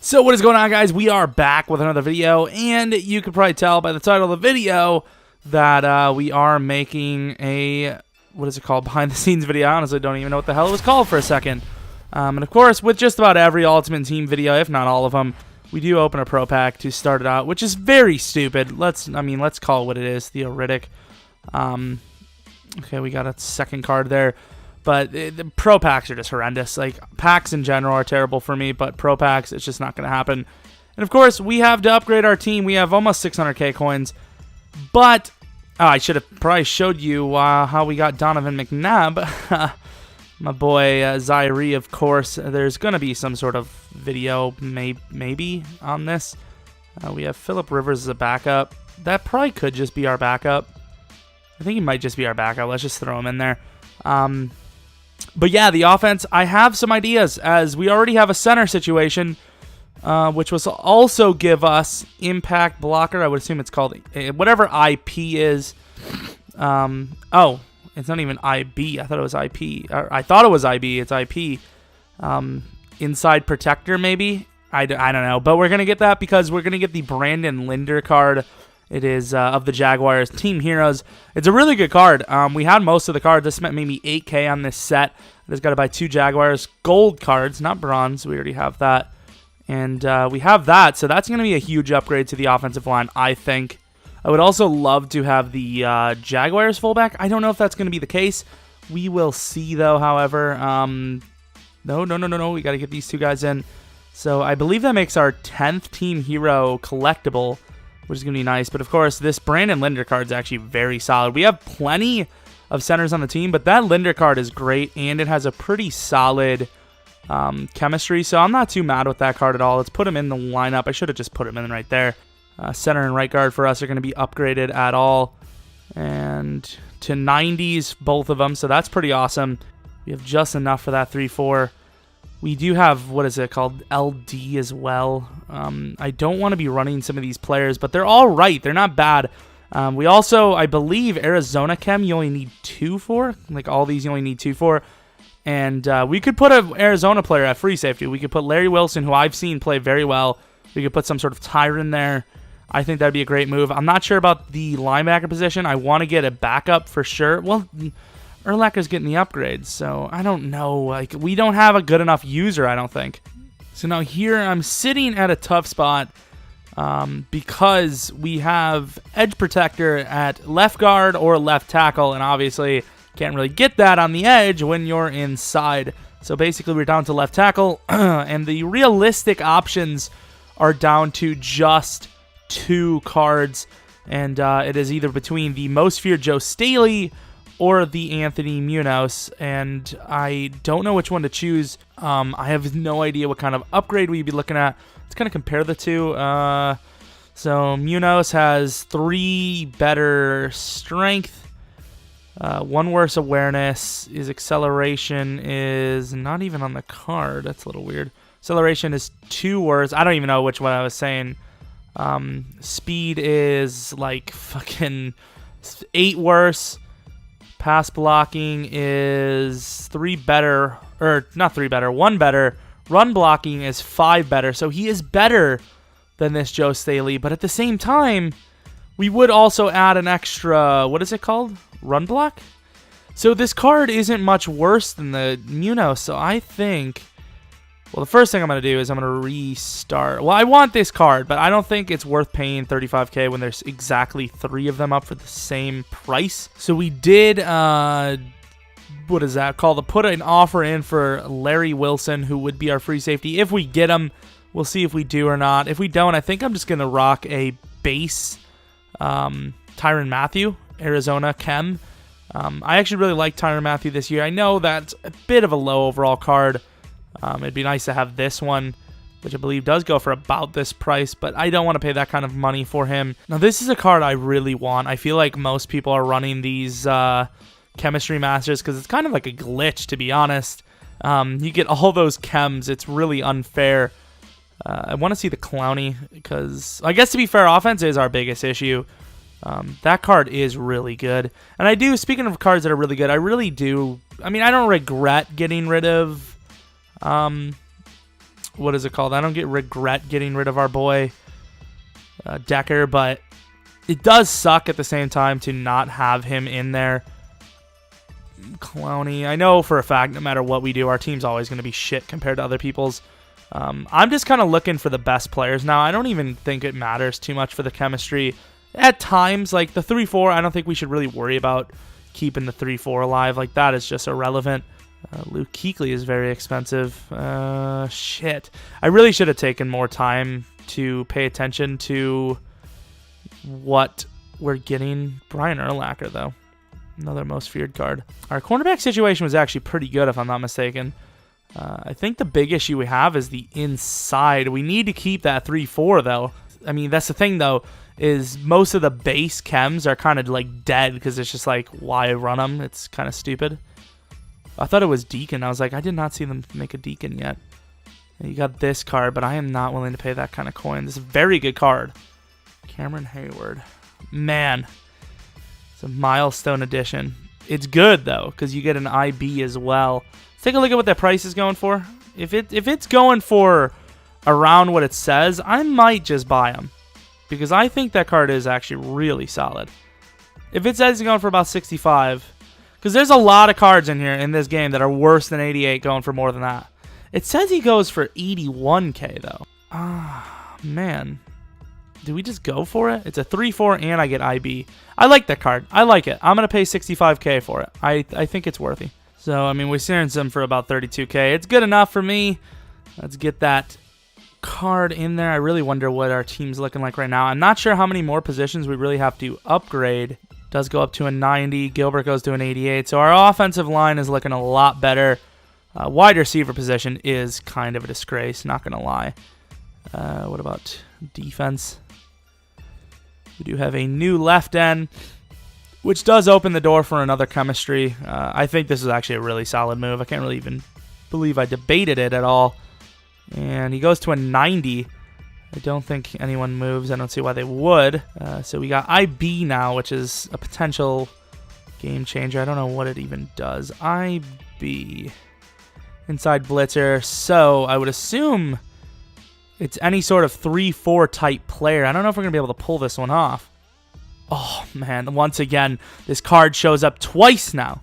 So what is going on, guys? We are back with another video, and you could probably tell by the title of the video that we are making a, what is it called, behind the scenes video. I honestly don't even know what the hell it was called for a second. And of course, with just about every Ultimate Team video, if not all of them, we do open a pro pack to start it out, which is very stupid. Let's call it what it is, theoretic. Okay, we got a second card there. But the pro packs are just horrendous. Like, packs in general are terrible for me, but pro packs, it's just not going to happen. And of course, we have to upgrade our team. We have almost 600k coins. But I should have probably showed you how we got Donovan McNabb. My boy Zaire, of course. There's going to be some sort of video, maybe, on this. We have Phillip Rivers as a backup. That probably could just be our backup. I think he might just be our backup. Let's just throw him in there. But yeah, the offense, I have some ideas, as we already have a center situation, which will also give us impact blocker. I would assume it's called whatever IP is. Oh, it's not even IB. I thought it was IP. I thought it was IB. It's IP. Inside protector, maybe. I don't know. But we're going to get that because we're going to get the Brandon Linder card. It is of the Jaguars Team Heroes. It's a really good card. We had most of the cards. This spent maybe 8k on this set. I just got to buy 2 Jaguars gold cards, not bronze. We already have that. And we have that, so that's going to be a huge upgrade to the offensive line, I think. I would also love to have the Jaguars fullback. I don't know if that's going to be the case. We will see, though, however. No. We got to get these 2 guys in. So I believe that makes our 10th Team Hero collectible, which is going to be nice. But, of course, this Brandon Linder card is actually very solid. We have plenty of centers on the team, but that Linder card is great, and it has a pretty solid chemistry, so I'm not too mad with that card at all. Let's put him in the lineup. I should have just put him in right there. Center and right guard for us are going to be upgraded at all, and to 90s, both of them, so that's pretty awesome. We have just enough for that 3-4. We do have, what is it called, LD as well. I don't want to be running some of these players, but they're all right. They're not bad. We also, I believe, Arizona Chem you only need 2 for. Like, all these you only need 2 for. And we could put an Arizona player at free safety. We could put Larry Wilson, who I've seen play very well. We could put some sort of Tyron there. I think that'd be a great move. I'm not sure about the linebacker position. I want to get a backup for sure. Well, Urlacher's getting the upgrades, so I don't know. Like, we don't have a good enough user, I don't think. So now here I'm sitting at a tough spot because we have edge protector at left guard or left tackle, and obviously can't really get that on the edge when you're inside. So basically we're down to left tackle, and the realistic options are down to just 2 cards, and it is either between the Most Feared Joe Staley or the Anthony Munoz, and I don't know which one to choose. I have no idea what kind of upgrade we'd be looking at. Let's kind of compare the two. So Munoz has 3 better strength, 1 worse awareness. His acceleration is not even on the card. That's a little weird. Acceleration is 2 worse. I don't even know which one I was saying. Speed is like fucking 8 worse. Pass blocking is 3 better, or not 3 better, 1 better. Run blocking is 5 better, so he is better than this Joe Staley. But at the same time, we would also add an extra, what is it called? Run block? So this card isn't much worse than the Munoz, so I think, well, the first thing I'm going to do is I'm going to restart. Well, I want this card, but I don't think it's worth paying 35k when there's exactly 3 of them up for the same price. So we did, what is that called? Put an offer in for Larry Wilson, who would be our free safety. If we get him, we'll see if we do or not. If we don't, I think I'm just going to rock a base Tyrann Mathieu, Arizona Chem. I actually really like Tyrann Mathieu this year. I know that's a bit of a low overall card. It'd be nice to have this one, which I believe does go for about this price, but I don't want to pay that kind of money for him. Now, this is a card I really want. I feel like most people are running these Chemistry Masters because it's kind of like a glitch, to be honest. You get all those chems. It's really unfair. I want to see the Clowney because, I guess to be fair, offense is our biggest issue. That card is really good. And I do, speaking of cards that are really good, I really do, I mean, I don't regret getting rid of what is it called? I don't regret getting rid of our boy Decker, but it does suck at the same time to not have him in there. Clowney, I know for a fact no matter what we do, our team's always going to be shit compared to other people's. I'm just kind of looking for the best players now. I don't even think it matters too much for the chemistry. At times, like the 3-4, I don't think we should really worry about keeping the 3-4 alive. Like, that is just irrelevant. Luke Kuechly is very expensive. Shit. I really should have taken more time to pay attention to what we're getting. Brian Urlacher, though. Another most feared card. Our cornerback situation was actually pretty good, if I'm not mistaken. I think the big issue we have is the inside. We need to keep that 3-4, though. I mean, that's the thing, though, is most of the base chems are kind of, like, dead because it's just like, why run them? It's kind of stupid. I thought it was Deacon. I was like, I did not see them make a Deacon yet. You got this card, but I am not willing to pay that kind of coin. This is a very good card. Cameron Hayward. Man. It's a milestone edition. It's good, though, because you get an IB as well. Let's take a look at what that price is going for. If it's going for around what it says, I might just buy them, because I think that card is actually really solid. If it says it's going for about 65, because there's a lot of cards in here in this game that are worse than 88 going for more than that. It says he goes for 81k, though. Ah, man. Do we just go for it? It's a 3-4 and I get IB. I like that card. I like it. I'm going to pay 65k for it. I think it's worthy. So, I mean, we're seeing some for about 32k. It's good enough for me. Let's get that card in there. I really wonder what our team's looking like right now. I'm not sure how many more positions we really have to upgrade. Does go up to a 90. Gilbert goes to an 88. So our offensive line is looking a lot better. Wide receiver position is kind of a disgrace, not going to lie. What about defense? We do have a new left end, which does open the door for another chemistry. I think this is actually a really solid move. I can't really even believe I debated it at all. And he goes to a 90. I don't think anyone moves. I don't see why they would. So we got IB now, which is a potential game changer. I don't know what it even does. IB. Inside blitzer. So I would assume it's any sort of 3-4 type player. I don't know if we're going to be able to pull this one off. Oh, man. Once again, this card shows up twice now.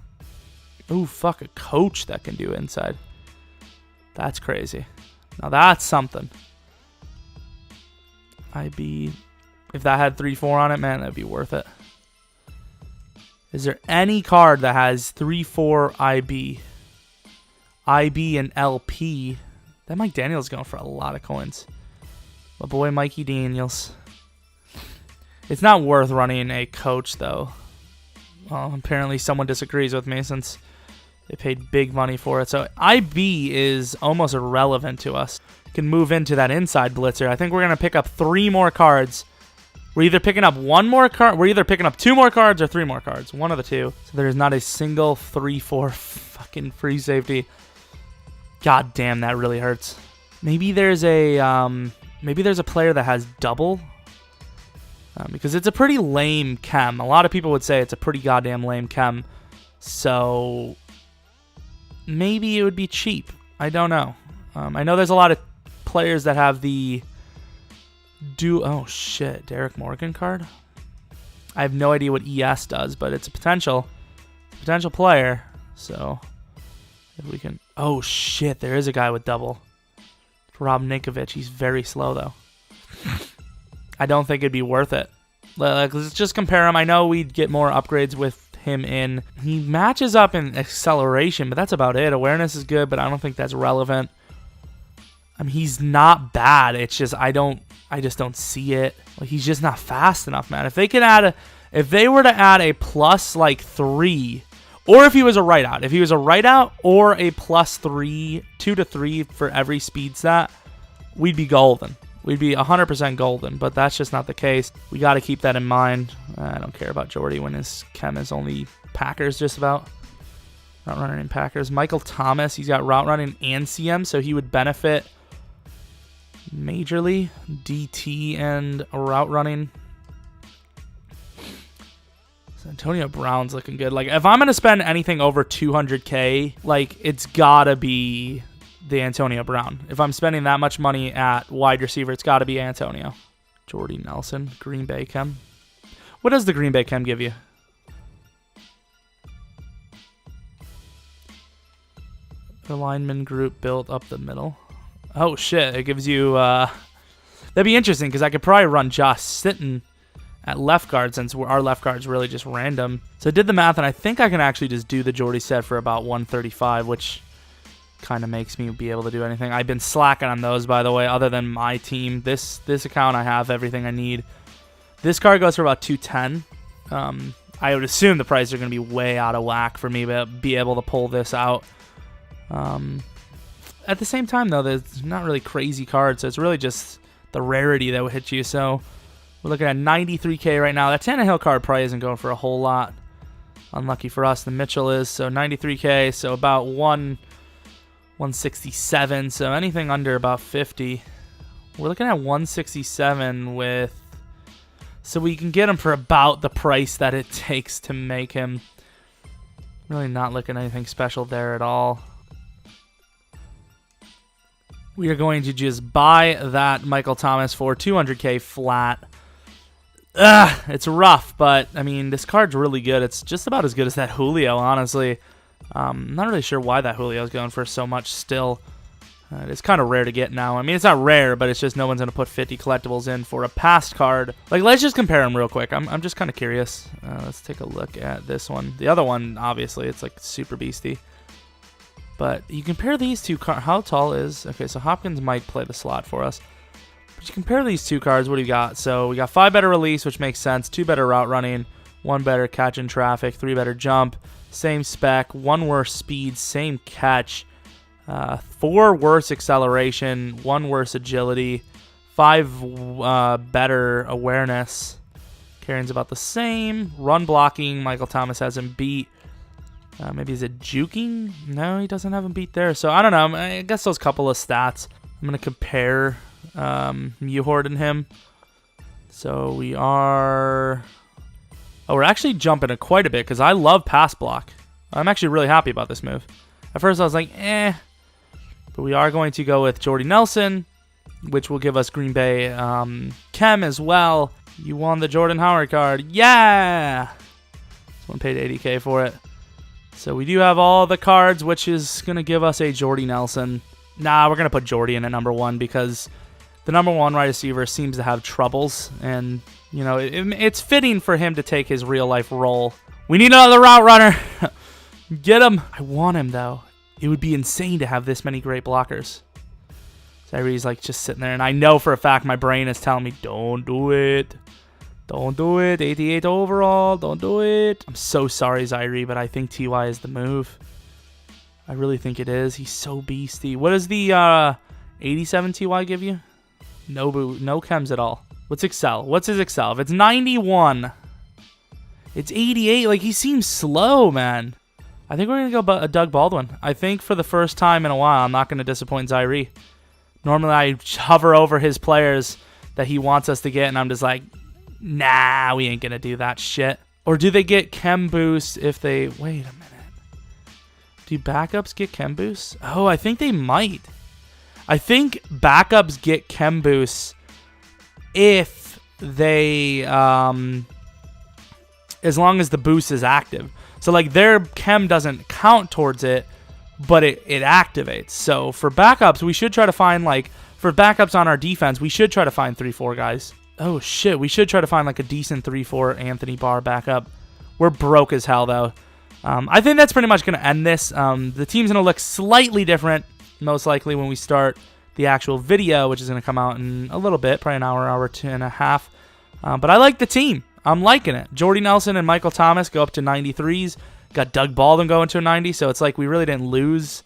Ooh, fuck, a coach that can do inside. That's crazy. Now that's something. IB. If that had 3-4 on it, man, that'd be worth it. Is there any card that has 3-4 IB? IB and LP. That Mike Daniels is going for a lot of coins. My boy Mikey Daniels. It's not worth running a coach, though. Well, apparently someone disagrees with me since they paid big money for it. So IB is almost irrelevant to us. We can move into that inside blitzer. I think we're going to pick up 3 more cards. We're either picking up 1 more card. We're either picking up 2 more cards or 3 more cards. One of the two. So there's not a single 3-4 fucking free safety. God damn, that really hurts. Maybe there's a player that has double. Because it's a pretty lame chem. A lot of people would say it's a pretty goddamn lame chem. So maybe it would be cheap. I don't know. I know there's a lot of players that have the oh shit, Derek Morgan card. I have no idea what ES does, but it's a potential player. So if we can, oh shit, there is a guy with double. Rob Ninkovich. He's very slow though. I don't think it'd be worth it. Let's just compare him. I know we'd get more upgrades with him in. He matches up in acceleration, but that's about it. Awareness is good, but I don't think that's relevant. I mean, he's not bad. It's just I just don't see it. Like, he's just not fast enough, man. If they were to add a plus like 3, or if he was a right out, or a plus 3, 2 to 3 for every speed stat, we'd be golden. We'd be 100% golden, but that's just not the case. We got to keep that in mind. I don't care about Jordy when his chem is only Packers just about. Route running in Packers. Michael Thomas, he's got route running and CM, so he would benefit majorly. DT and route running. So Antonio Brown's looking good. Like, if I'm going to spend anything over 200K, like, it's got to be the Antonio Brown. If I'm spending that much money at wide receiver, it's got to be Antonio. Jordy Nelson, Green Bay Chem. What does the Green Bay Chem give you? The lineman group built up the middle. Oh, shit. It gives you... that'd be interesting because I could probably run Josh Sitton at left guard since our left guard's really just random. So I did the math, and I think I can actually just do the Jordy set for about 135, which kind of makes me be able to do anything. I've been slacking on those, by the way, other than my team. This account, I have everything I need. This card goes for about 210. I would assume the prices are going to be way out of whack for me to be able to pull this out. At the same time, though, there's not really crazy cards, so it's really just the rarity that will hit you. So we're looking at 93K right now. That Tannehill card probably isn't going for a whole lot. Unlucky for us, the Mitchell is. So 93K, so about 167. So anything under about 50. We're looking at 167 with... So we can get him for about the price that it takes to make him. Really not looking at anything special there at all. We are going to just buy that Michael Thomas for 200K flat. It's rough, but, I mean, this card's really good. It's just about as good as that Julio, honestly. I'm not really sure why that Julio's going for so much still. It's kind of rare to get now. I mean, it's not rare, but it's just no one's going to put 50 collectibles in for a past card. Like, let's just compare them real quick. I'm just kind of curious. Let's take a look at this one. The other one, obviously, it's, like, super beastie. But you compare these two cards. How tall is... Okay, so Hopkins might play the slot for us. But you compare these two cards, what do you got? So we got 5 better release, which makes sense. 2 better route running. 1 better catch in traffic. 3 better jump. Same spec. 1 worse speed. Same catch. 4 worse acceleration. 1 worse agility. 5 better awareness. Carrying's about the same. Run blocking. Michael Thomas has him beat. Maybe is it juking? No, he doesn't have him beat there. So I don't know. I guess those couple of stats. I'm going to compare Mewhort and him. So we are... Oh, we're actually jumping it quite a bit because I love pass block. I'm actually really happy about this move. At first I was like, eh. But we are going to go with Jordy Nelson, which will give us Green Bay Chem as well. You won the Jordan Howard card. Yeah! Someone paid 80K for it. So we do have all the cards, which is going to give us a Jordy Nelson. Nah, we're going to put Jordy in at number 1 because the number 1 wide receiver seems to have troubles. And, you know, it's fitting for him to take his real-life role. We need another route runner. Get him. I want him, though. It would be insane to have this many great blockers. Zyrie's, like, just sitting there. And I know for a fact my brain is telling me, don't do it. Don't do it. 88 overall. Don't do it. I'm so sorry, Zyrie, but I think TY is the move. I really think it is. He's so beastie. What does the 87 TY give you? No chems at all. What's Excel? What's his Excel? If it's 91, it's 88. Like, he seems slow, man. I think we're going to go Doug Baldwin. I think for the first time in a while, I'm not going to disappoint Zyrie. Normally, I hover over his players that he wants us to get, and I'm just like... Nah, we ain't gonna do that shit. Or do they get chem boost if they... Wait a minute. Do backups get chem boost? Oh, I think they might. I think backups get chem boost if they... as long as the boost is active. So, like, their chem doesn't count towards it, but it activates. So, for backups, we should try to find, like... For backups on our defense, we should try to find 3-4 guys. Oh, shit. We should try to find, like, a decent 3-4 Anthony Barr backup. We're broke as hell, though. I think that's pretty much going to end this. The team's going to look slightly different, most likely, when we start the actual video, which is going to come out in a little bit, probably an hour and a half. But I like the team. I'm liking it. Jordy Nelson and Michael Thomas go up to 93s. Got Doug Baldwin going to a 90, so it's like we really didn't lose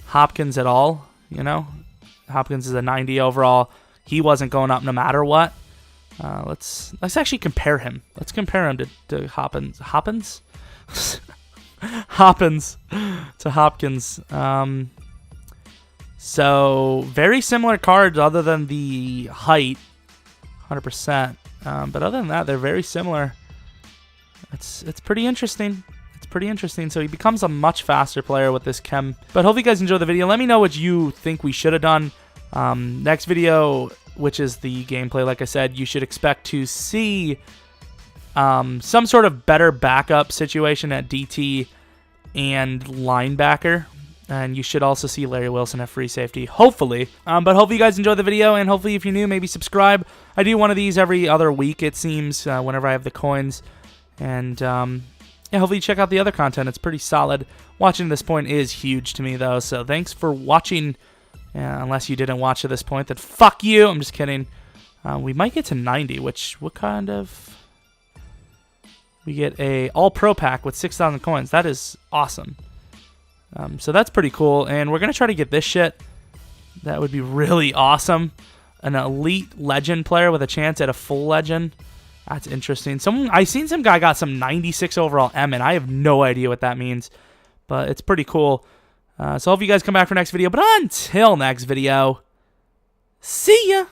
Hopkins at all, you know? Hopkins is a 90 overall. He wasn't going up no matter what. Let's actually compare him. Let's compare him to Hopkins. Hopkins to Hopkins. So very similar cards other than the height, 100%. But other than that, they're very similar. It's pretty interesting. It's pretty interesting. So he becomes a much faster player with this chem. But hope you guys enjoy the video. Let me know what you think we should have done. Next video, which is the gameplay, like I said, you should expect to see some sort of better backup situation at DT and linebacker. And you should also see Larry Wilson at free safety, hopefully. But hopefully you guys enjoy the video, and hopefully if you're new, maybe subscribe. I do one of these every other week, it seems, whenever I have the coins. And yeah, hopefully you check out the other content. It's pretty solid. Watching this point is huge to me, though. So thanks for watching. Unless you didn't watch to this point, then fuck you. I'm just kidding. We might get to 90, which, what kind of... We get a all-pro pack with 6,000 coins. That is awesome. So that's pretty cool, and we're going to try to get this shit. That would be really awesome. An elite legend player with a chance at a full legend. That's interesting. I seen some guy got some 96 overall M, and I have no idea what that means, but it's pretty cool. So I hope you guys come back for next video, but until next video, see ya!